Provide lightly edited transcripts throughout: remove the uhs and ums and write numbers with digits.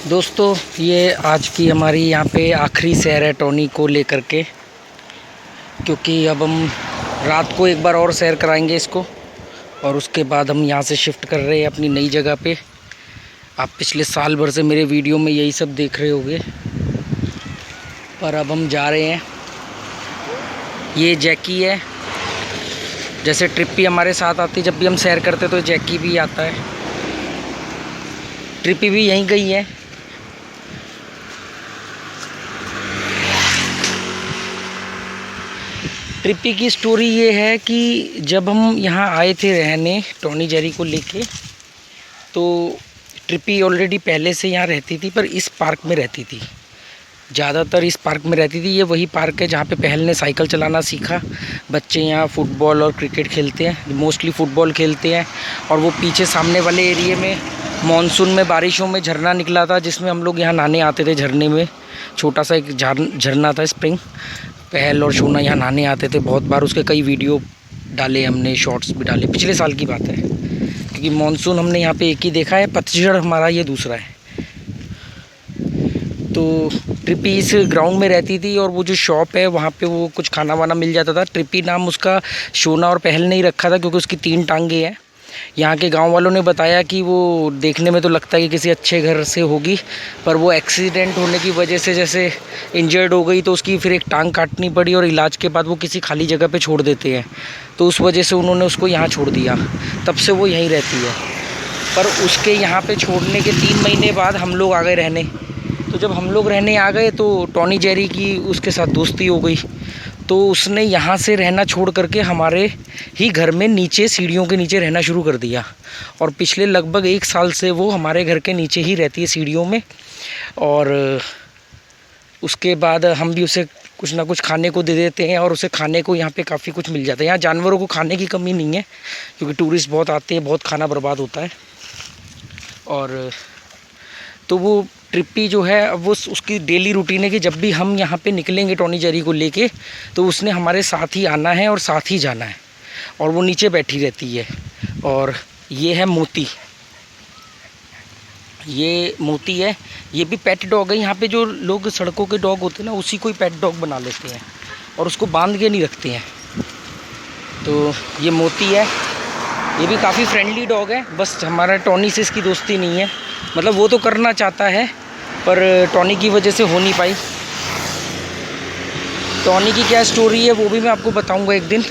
दोस्तों, ये आज की हमारी यहाँ पे आखिरी सैर है टोनी को लेकर के, क्योंकि अब हम रात को एक बार और सैर कराएंगे इसको और उसके बाद हम यहाँ से शिफ्ट कर रहे हैं अपनी नई जगह पे। आप पिछले साल भर से मेरे वीडियो में यही सब देख रहे होंगे, पर अब हम जा रहे हैं। ये जैकी है, जैसे ट्रिप्पी हमारे साथ आती, जब भी हम सैर करते तो जैकी भी आता है। ट्रिप्पी भी यहीं गई है। ट्रिप्पी की स्टोरी ये है कि जब हम यहाँ आए थे रहने टॉनी जेरी को लेके, तो ट्रिप्पी ऑलरेडी पहले से यहाँ रहती थी, पर इस पार्क में रहती थी, ज़्यादातर इस पार्क में रहती थी। ये वही पार्क है जहाँ पे पहल ने साइकिल चलाना सीखा। बच्चे यहाँ फुटबॉल और क्रिकेट खेलते हैं, मोस्टली फ़ुटबॉल खेलते हैं। और वो पीछे सामने वाले एरिए में मानसून में बारिशों में झरना निकला था, जिसमें हम लोग यहाँ नहाने आते थे। झरने में छोटा सा एक झरना था, स्प्रिंग। पहल और शोना यहाँ नहाने आते थे बहुत बार। उसके कई वीडियो डाले हमने, शॉर्ट्स भी डाले। पिछले साल की बात है, क्योंकि मानसून हमने यहाँ पे एक ही देखा है, पतझड़ हमारा ये दूसरा है। तो ट्रिप्पी इस ग्राउंड में रहती थी और वो जो शॉप है वहाँ पे वो कुछ खाना वाना मिल जाता था। ट्रिप्पी नाम उसका शोना और पहल ने ही रखा था, क्योंकि उसकी 3 टांगे हैं। यहाँ के गांव वालों ने बताया कि वो देखने में तो लगता है कि किसी अच्छे घर से होगी, पर वो एक्सीडेंट होने की वजह से जैसे इंजर्ड हो गई, तो उसकी फिर एक टांग काटनी पड़ी और इलाज के बाद वो किसी खाली जगह पे छोड़ देते हैं। तो उस वजह से उन्होंने उसको यहाँ छोड़ दिया, तब से वो यहीं रहती है। पर उसके यहाँ पे छोड़ने के 3 महीने बाद हम लोग आ गए रहने। तो जब हम लोग रहने आ गए तो टॉनी जेरी की उसके साथ दोस्ती हो गई, तो उसने यहाँ से रहना छोड़ करके हमारे ही घर में नीचे सीढ़ियों के नीचे रहना शुरू कर दिया। और पिछले लगभग 1 साल से वो हमारे घर के नीचे ही रहती है, सीढ़ियों में। और उसके बाद हम भी उसे कुछ ना कुछ खाने को दे देते हैं, और उसे खाने को यहाँ पे काफ़ी कुछ मिल जाता है। यहाँ जानवरों को खाने की कमी नहीं है, क्योंकि टूरिस्ट बहुत आते हैं, बहुत खाना बर्बाद होता है। और तो वो ट्रिप्पी जो है, अब वो उसकी डेली रूटीन है कि जब भी हम यहाँ पे निकलेंगे टॉनी जेरी को लेके, तो उसने हमारे साथ ही आना है और साथ ही जाना है, और वो नीचे बैठी रहती है। और ये है मोती, ये मोती है। ये भी पेट डॉग है। यहाँ पे जो लोग सड़कों के डॉग होते हैं ना, उसी को ही पेट डॉग बना लेते हैं और उसको बांध के नहीं रखते हैं। तो ये मोती है, ये भी काफ़ी फ्रेंडली डॉग है। बस हमारा टॉनी से इसकी दोस्ती नहीं है, मतलब वो तो करना चाहता है, पर टॉनी की वजह से हो नहीं पाई। टॉनी की क्या स्टोरी है वो भी मैं आपको बताऊंगा एक दिन,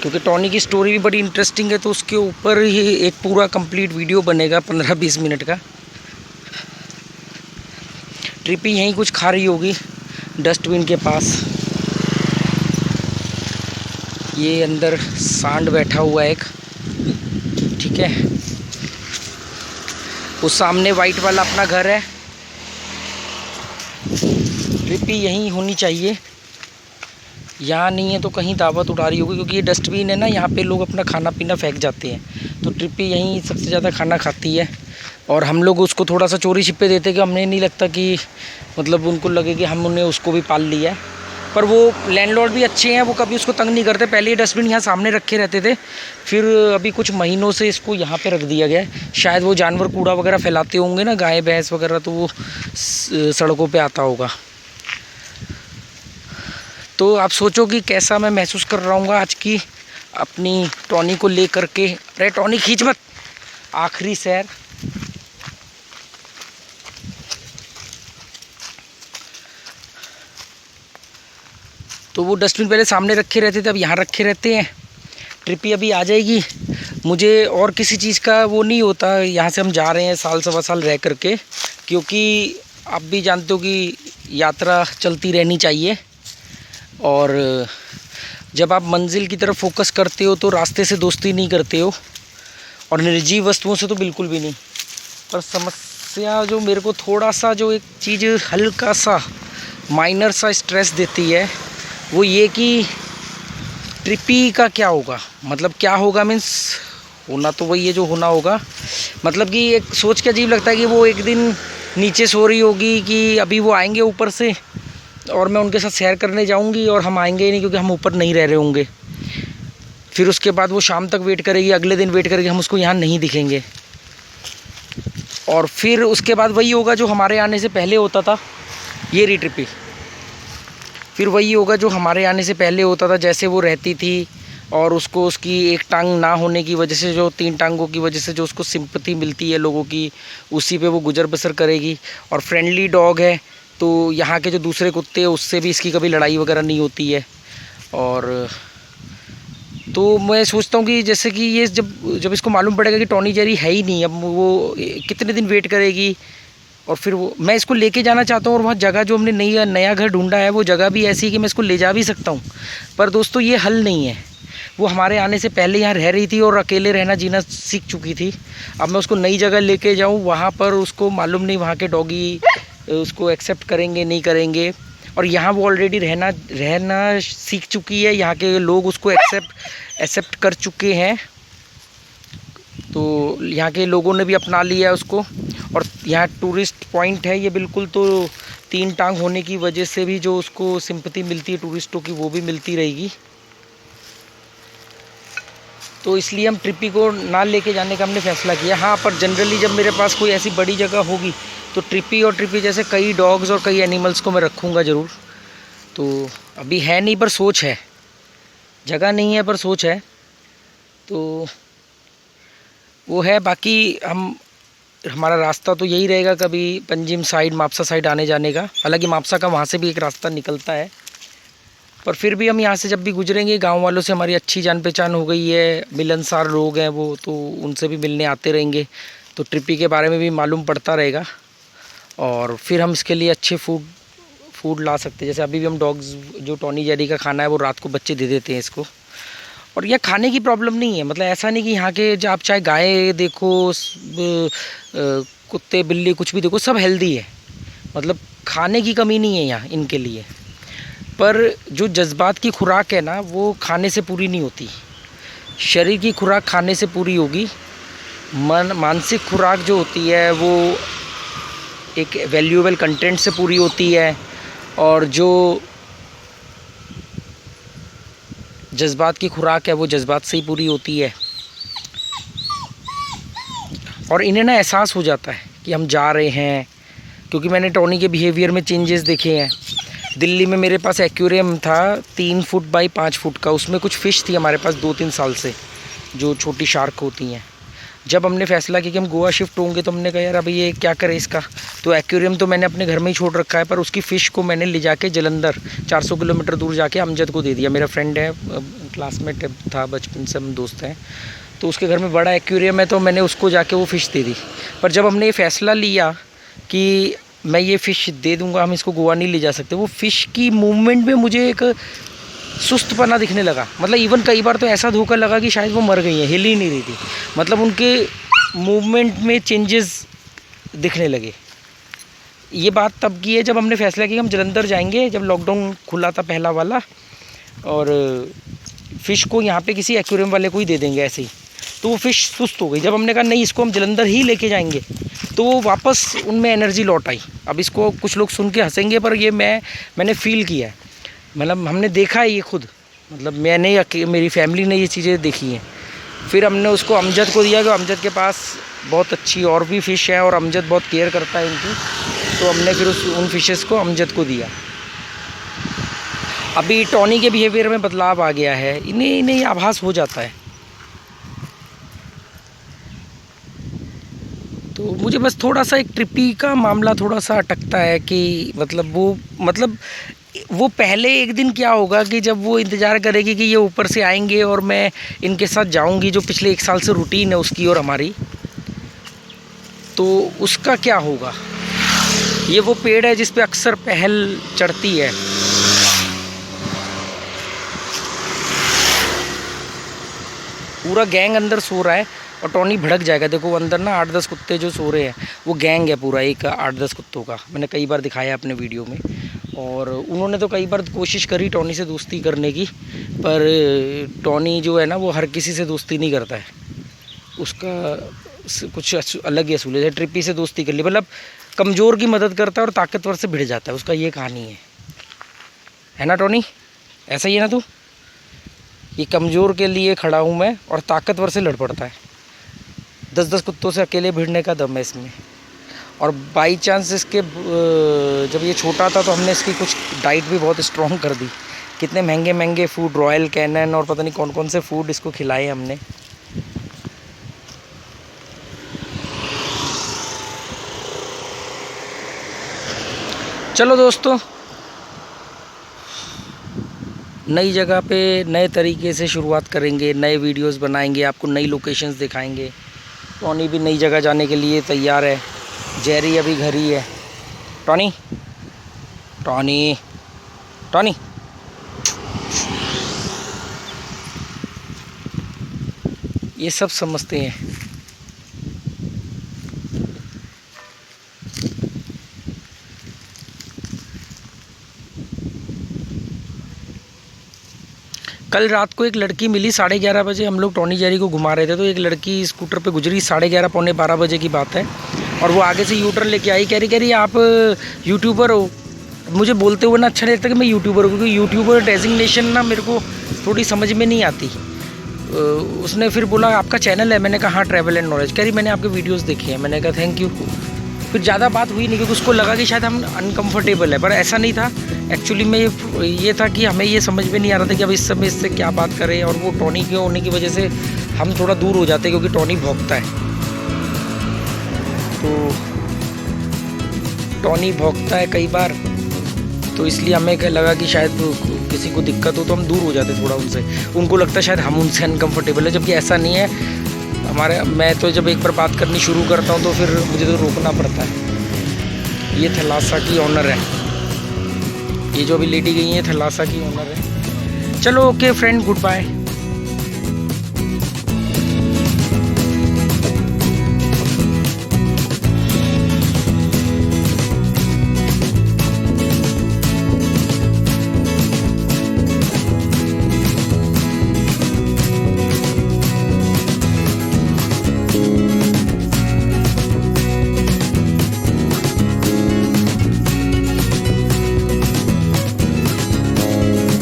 क्योंकि टॉनी की स्टोरी भी बड़ी इंटरेस्टिंग है। तो उसके ऊपर ही एक पूरा कंप्लीट वीडियो बनेगा 15-20 मिनट का। ट्रिप्पी यहीं कुछ खा रही होगी डस्टबिन के पास। ये अंदर सांड बैठा हुआ है एक, ठीक है। उस सामने वाइट वाला अपना घर है। ट्रिप्पी यहीं होनी चाहिए, यहाँ नहीं है तो कहीं दावत उठा रही होगी, क्योंकि ये डस्टबिन है ना, यहाँ पे लोग अपना खाना पीना फेंक जाते हैं। तो ट्रिप्पी यहीं सबसे ज़्यादा खाना खाती है, और हम लोग उसको थोड़ा सा चोरी छिपे देते कि हमें नहीं लगता कि मतलब उनको लगे कि हमने उसको भी पाल लिया है। पर वो लैंडलॉर्ड भी अच्छे हैं, वो कभी उसको तंग नहीं करते। पहले ये डस्टबिन यहाँ सामने रखे रहते थे, फिर अभी कुछ महीनों से इसको यहाँ पे रख दिया गया है। शायद वो जानवर कूड़ा वगैरह फैलाते होंगे ना, गाय भैंस वगैरह, तो वो सड़कों पे आता होगा। तो आप सोचो कि कैसा मैं महसूस कर रहा हूँ आज की अपनी टॉनी को ले करके। अरे टॉनी खींच मत, आखिरी सैर। तो वो डस्टबिन पहले सामने रखे रहते थे, अब यहाँ रखे रहते हैं। ट्रिप्पी अभी आ जाएगी। मुझे और किसी चीज़ का वो नहीं होता, यहाँ से हम जा रहे हैं साल 1.25 साल रह करके, क्योंकि आप भी जानते हो कि यात्रा चलती रहनी चाहिए। और जब आप मंजिल की तरफ फोकस करते हो तो रास्ते से दोस्ती नहीं करते हो, और निर्जीव वस्तुओं से तो बिल्कुल भी नहीं। पर समस्या जो मेरे को थोड़ा सा, जो एक चीज़ हल्का सा माइनर सा स्ट्रेस देती है, वो ये कि ट्रिप्पी का क्या होगा। मतलब क्या होगा मीन्स, होना तो वही है जो होना होगा। मतलब कि एक सोच के अजीब लगता है कि वो एक दिन नीचे सो रही होगी, कि अभी वो आएंगे ऊपर से और मैं उनके साथ सैर करने जाऊंगी, और हम आएंगे ही नहीं क्योंकि हम ऊपर नहीं रह रहे होंगे। फिर उसके बाद वो शाम तक वेट करेगी, अगले दिन वेट करेगी, हम उसको यहाँ नहीं दिखेंगे। और फिर उसके बाद वही होगा जो हमारे आने से पहले होता था, ये रही ट्रिपी। फिर वही होगा जो हमारे आने से पहले होता था, जैसे वो रहती थी और उसको उसकी एक टांग ना होने की वजह से, जो 3 टांगों की वजह से जो उसको सिंपैथी मिलती है लोगों की, उसी पे वो गुजर बसर करेगी। और फ्रेंडली डॉग है, तो यहाँ के जो दूसरे कुत्ते हैं उससे भी इसकी कभी लड़ाई वगैरह नहीं होती है। और तो मैं सोचता हूँ कि जैसे कि ये जब इसको मालूम पड़ेगा कि टॉनी जेरी है ही नहीं, अब वो कितने दिन वेट करेगी। और फिर वो मैं इसको लेके जाना चाहता हूँ, और वहाँ जगह जो हमने नया घर ढूंढा है वो जगह भी ऐसी है कि मैं इसको ले जा भी सकता हूँ। पर दोस्तों ये हल नहीं है। वो हमारे आने से पहले यहाँ रह रही थी और अकेले रहना जीना सीख चुकी थी। अब मैं उसको नई जगह लेके जाऊँ, वहाँ पर उसको मालूम नहीं वहाँ के डॉगी उसको एक्सेप्ट करेंगे नहीं करेंगे। और यहाँ वो ऑलरेडी रहना सीख चुकी है, यहाँ के लोग उसको एक्सेप्ट कर चुके हैं, तो यहाँ के लोगों ने भी अपना लिया है उसको। और यहाँ टूरिस्ट पॉइंट है ये बिल्कुल, तो 3 टांग होने की वजह से भी जो उसको सिंपैथी मिलती है टूरिस्टों की, वो भी मिलती रहेगी। तो इसलिए हम ट्रिपी को ना लेके जाने का हमने फ़ैसला किया। हाँ, पर जनरली जब मेरे पास कोई ऐसी बड़ी जगह होगी तो ट्रिपी जैसे कई डॉग्स और कई एनिमल्स को मैं रखूँगा ज़रूर। तो अभी है नहीं, पर सोच है, जगह नहीं है पर सोच है, तो वो है। बाकी हमारा रास्ता तो यही रहेगा, कभी पंजिम साइड, मापसा साइड आने जाने का। हालांकि मापसा का वहाँ से भी एक रास्ता निकलता है, पर फिर भी हम यहाँ से जब भी गुजरेंगे, गांव वालों से हमारी अच्छी जान पहचान हो गई है, मिलनसार लोग हैं वो, तो उनसे भी मिलने आते रहेंगे, तो ट्रिपी के बारे में भी मालूम पड़ता रहेगा। और फिर हम इसके लिए अच्छे फूड ला सकते हैं। जैसे अभी भी हम डॉग्स जो टॉनी जेरी का खाना है वो रात को बच्चे दे देते हैं इसको। और यह खाने की प्रॉब्लम नहीं है, मतलब ऐसा नहीं कि यहाँ के जो आप चाहे गाय देखो, कुत्ते बिल्ली कुछ भी देखो, सब हेल्दी है, मतलब खाने की कमी नहीं है यहाँ इनके लिए। पर जो जज्बात की खुराक है ना, वो खाने से पूरी नहीं होती। शरीर की खुराक खाने से पूरी होगी, मानसिक खुराक जो होती है वो एक वैल्यूएबल कंटेंट से पूरी होती है। और जो जज्बात की खुराक है वो जज्बात से ही पूरी होती है। और इन्हें ना एहसास हो जाता है कि हम जा रहे हैं, क्योंकि मैंने टॉनी के बिहेवियर में चेंजेस देखे हैं। दिल्ली में मेरे पास एक्वेरियम था 3 फुट बाई 5 फुट का, उसमें कुछ फ़िश थी हमारे पास 2-3 साल से, जो छोटी शार्क होती हैं। जब हमने फ़ैसला किया कि हम गोवा शिफ्ट होंगे तो हमने कहा यार अभी ये क्या करें इसका, तो एक्वेरियम तो मैंने अपने घर में ही छोड़ रखा है, पर उसकी फ़िश को मैंने ले जाके जलंधर 400 किलोमीटर दूर जाके अमजद को दे दिया। मेरा फ्रेंड है, क्लासमेट था, बचपन से हम दोस्त हैं, तो उसके घर में बड़ा एक्वेरियम है, तो मैंने उसको जाके वो फ़िश दे दी। पर जब हमने ये फ़ैसला लिया कि मैं ये फ़िश दे दूँगा, हम इसको गोवा नहीं ले जा सकते, वो फ़िश की मूवमेंट में मुझे एक सुस्तपना दिखने लगा। मतलब इवन कई बार तो ऐसा धोखा लगा कि शायद वो मर गई हैं, हिल ही नहीं रही थी, मतलब उनके मूवमेंट में चेंजेस दिखने लगे। ये बात तब की है जब हमने फैसला किया हम जलंधर जाएंगे, जब लॉकडाउन खुला था पहला वाला, और फ़िश को यहाँ पे किसी एक्वेरियम वाले को ही दे देंगे ऐसे ही। तो वो फ़िश सुस्त हो गई। जब हमने कहा नहीं इसको हम जलंधर ही लेके जाएंगे, तो वो वापस उनमें एनर्जी लौट आई। अब इसको कुछ लोग सुन के हंसेंगे, पर ये मैंने फ़ील किया है, मतलब हमने देखा है ये खुद, मतलब मेरी फैमिली ने ये चीज़ें देखी हैं। फिर हमने उसको अमजद को दिया, कि अमजद के पास बहुत अच्छी और भी फ़िश है और अमजद बहुत केयर करता है इनकी, तो हमने फिर उन फ़िशेस को अमजद को दिया। अभी टॉनी के बिहेवियर में बदलाव आ गया है, इन्हें आभास हो जाता है। तो मुझे बस थोड़ा सा एक ट्रिपी का मामला थोड़ा सा अटकता है कि मतलब वो पहले एक दिन क्या होगा कि जब वो इंतज़ार करेगी कि ये ऊपर से आएंगे और मैं इनके साथ जाऊंगी, जो पिछले 1 साल से रूटीन है उसकी और हमारी, तो उसका क्या होगा। ये वो पेड़ है जिस पे अक्सर पहल चढ़ती है। पूरा गैंग अंदर सो रहा है और टॉनी भड़क जाएगा। देखो अंदर ना 8-10 कुत्ते जो सो रहे हैं, वो गैंग है पूरा, एक 8-10 कुत्तों का। मैंने कई बार दिखाया अपने वीडियो में, और उन्होंने तो कई बार कोशिश करी टॉनी से दोस्ती करने की, पर टॉनी जो है ना वो हर किसी से दोस्ती नहीं करता है, उसका कुछ अलग ही असूल है। ट्रिपी से दोस्ती कर ली, मतलब कमज़ोर की मदद करता है और ताकतवर से भिड़ जाता है, उसका ये कहानी है ना टॉनी? ऐसा ही है ना तू? ये कमज़ोर के लिए खड़ा हूँ मैं और ताकतवर से लड़ पड़ता है। 10-10 कुत्तों से अकेले भिड़ने का दम है इसमें। और बाई चांस इसके जब ये छोटा था तो हमने इसकी कुछ डाइट भी बहुत स्ट्रॉन्ग कर दी। कितने महंगे महंगे फूड, रॉयल कैनन और पता नहीं कौन कौन से फूड इसको खिलाए हमने। चलो दोस्तों, नई जगह पे नए तरीके से शुरुआत करेंगे, नए वीडियोस बनाएंगे, आपको नई लोकेशंस दिखाएंगे। टॉनी भी नई जगह जाने के लिए तैयार है, जेरी अभी घर ही है। टॉनी टॉनी टॉनी ये सब समझते हैं। कल रात को एक लड़की मिली 11:30 बजे, हम लोग टॉनी जेरी को घुमा रहे थे तो एक लड़की स्कूटर पे गुजरी, 11:30 पौने 12 बजे की बात है। और वो आगे से यूटर्न लेके आई, कह रही आप यूट्यूबर हो। मुझे बोलते हुए ना अच्छा नहीं लगता कि मैं यूट्यूबर हूँ, क्योंकि यूट्यूबर डेजिग्नेशन ना मेरे को थोड़ी समझ में नहीं आती। उसने फिर बोला आपका चैनल है, मैंने कहा हाँ ट्रैवल एंड नॉलेज। कह रही मैंने आपके वीडियोस देखे हैं, मैंने कहा थैंक यू। फिर ज़्यादा बात हुई नहीं, क्योंकि उसको लगा कि शायद हम अनकंफर्टेबल है, पर ऐसा नहीं था। एक्चुअली में ये था कि हमें ये समझ में नहीं आ रहा था कि अब इस समय इससे क्या बात करें, और वो टॉनी के होने की वजह से हम थोड़ा दूर हो जाते क्योंकि टॉनी भौंकता है। तो टॉनी भौंकता है कई बार, तो इसलिए हमें लगा कि शायद किसी को दिक्कत हो तो हम दूर हो जाते थोड़ा उनसे। उनको लगता है शायद हम उनसे अनकंफर्टेबल है, जबकि ऐसा नहीं है। मैं तो जब एक बार बात करनी शुरू करता हूँ तो फिर मुझे तो रोकना पड़ता है। ये थलासा की ऑनर है, ये जो अभी लेडी गई है थलासा की ऑनर है। चलो ओके फ्रेंड, गुड बाय।